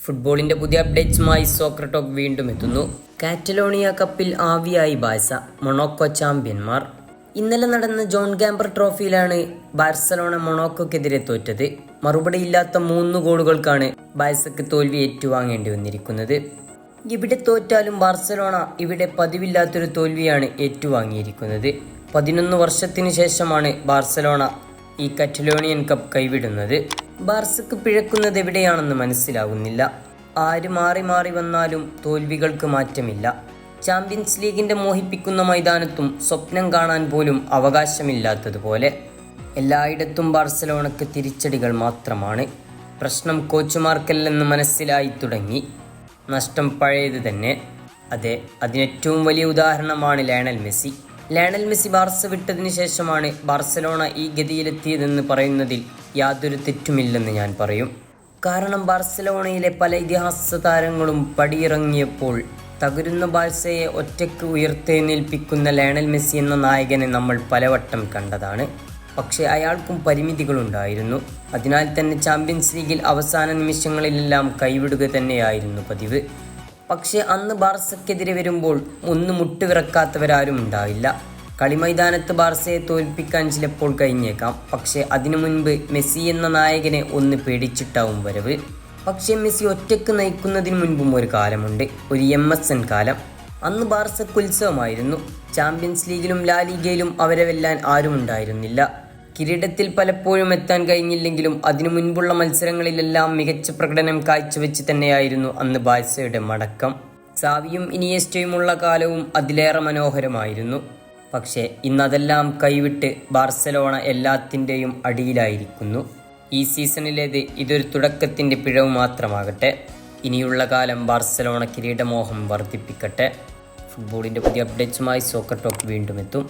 ഫുട്ബോളിൻ്റെ പുതിയ അപ്ഡേറ്റ്സുമായി soccer talk വീണ്ടും എത്തുന്നു. കാറ്റലോണിയ കപ്പിൽ ആവിയായി ബാഴ്സ, മൊണോക്കോ ചാമ്പ്യന്മാർ. ഇന്നലെ നടന്ന ജോൺ ഗാംബർ ട്രോഫിയിലാണ് ബാഴ്സലോണ മൊണോക്കോക്കെതിരെ തോറ്റത്. മറുപടിയില്ലാത്ത 3 ഗോളുകൾക്കാണ് ബാഴ്സയ്ക്ക് തോൽവി ഏറ്റുവാങ്ങേണ്ടി വന്നിരിക്കുന്നത്. ഇവിടെ തോറ്റാലും ബാഴ്സലോണ ഇവിടെ പതിവില്ലാത്തൊരു തോൽവിയാണ് ഏറ്റുവാങ്ങിയിരിക്കുന്നത്. 11 വർഷത്തിന് ശേഷമാണ് ബാഴ്സലോണ ഈ കാറ്റലോണിയൻ കപ്പ് കൈവിടുന്നത്. ബാർസക്ക് പിഴക്കുന്നത് എവിടെയാണെന്ന് മനസ്സിലാകുന്നില്ല. ആര് മാറി മാറി വന്നാലും തോൽവികൾക്ക് മാറ്റമില്ല. ചാമ്പ്യൻസ് ലീഗിൻ്റെ മോഹിപ്പിക്കുന്ന മൈതാനത്തും സ്വപ്നം കാണാൻ പോലും അവകാശമില്ലാത്തതുപോലെ എല്ലായിടത്തും ബാർസലോണക്ക് തിരിച്ചടികൾ മാത്രമാണ്. പ്രശ്നം കോച്ചുമാർക്കല്ലെന്ന് മനസ്സിലായി തുടങ്ങി. നഷ്ടം പഴയത് തന്നെ. അതെ, അതിനേറ്റവും വലിയ ഉദാഹരണമാണ് Lionel Messi. Lionel Messi Barca വിട്ടതിന് ശേഷമാണ് ബാർസലോണ ഈ ഗതിയിലെത്തിയതെന്ന് പറയുന്നതിൽ യാതൊരു തെറ്റുമില്ലെന്ന് ഞാൻ പറയും. കാരണം ബാർസലോണയിലെ പല ഇതിഹാസ താരങ്ങളും പടിയിറങ്ങിയപ്പോൾ തകരുന്ന ബാഴ്സയെ ഒറ്റയ്ക്ക് ഉയർത്തെഴുന്നേൽപ്പിക്കുന്ന ലയണൽ മെസ്സി എന്ന നായകനെ നമ്മൾ പലവട്ടം കണ്ടതാണ്. പക്ഷേ അയാൾക്കും പരിമിതികളുണ്ടായിരുന്നു. അതിനാൽ തന്നെ ചാമ്പ്യൻസ് ലീഗിൽ അവസാന നിമിഷങ്ങളിലെല്ലാം കൈവിടുക തന്നെയായിരുന്നു പതിവ്. പക്ഷേ അന്ന് ബാർസയ്ക്കെതിരെ വരുമ്പോൾ ഒന്ന് മുട്ടുവിറക്കാത്തവരാരും ഉണ്ടാവില്ല. കളിമൈതാനത്ത് ബാർസയെ തോൽപ്പിക്കാൻ ചിലപ്പോൾ കഴിഞ്ഞേക്കാം. പക്ഷേ അതിനു മുൻപ് മെസ്സി എന്ന നായകനെ ഒന്ന് പേടിച്ചിട്ടാവും വരവ്. പക്ഷേ മെസ്സി ഒറ്റയ്ക്ക് നയിക്കുന്നതിന് മുൻപും ഒരു കാലമുണ്ട്, ഒരു MSN കാലം. അന്ന് ബാർസയ്ക്ക് ഉത്സവമായിരുന്നു. ചാമ്പ്യൻസ് ലീഗിലും ലാ ലീഗയിലും അവരെ വെല്ലാൻ ആരും ഉണ്ടായിരുന്നില്ല. കിരീടത്തിൽ പലപ്പോഴും എത്താൻ കഴിഞ്ഞില്ലെങ്കിലും അതിനു മുൻപുള്ള മത്സരങ്ങളിലെല്ലാം മികച്ച പ്രകടനം കാഴ്ചവെച്ച് തന്നെയായിരുന്നു അന്ന് ബാഴ്സയുടെ മടക്കം. സാവിയും ഇനിയസ്റ്റയുമുള്ള കാലവും അതിലേറെ മനോഹരമായിരുന്നു. പക്ഷേ ഇന്നതെല്ലാം കൈവിട്ട് ബാർസലോണ എല്ലാത്തിൻ്റെയും അടിയിലായിരിക്കുന്നു. ഈ സീസണിലേത് ഇതൊരു തുടക്കത്തിൻ്റെ പിഴവ് മാത്രമാകട്ടെ. ഇനിയുള്ള കാലം ബാർസലോണ കിരീടമോഹം വർദ്ധിപ്പിക്കട്ടെ. ഫുട്ബോളിൻ്റെ പുതിയ അപ്ഡേറ്റ്സുമായി സോക്കർ ടോക്ക് വീണ്ടും എത്തും.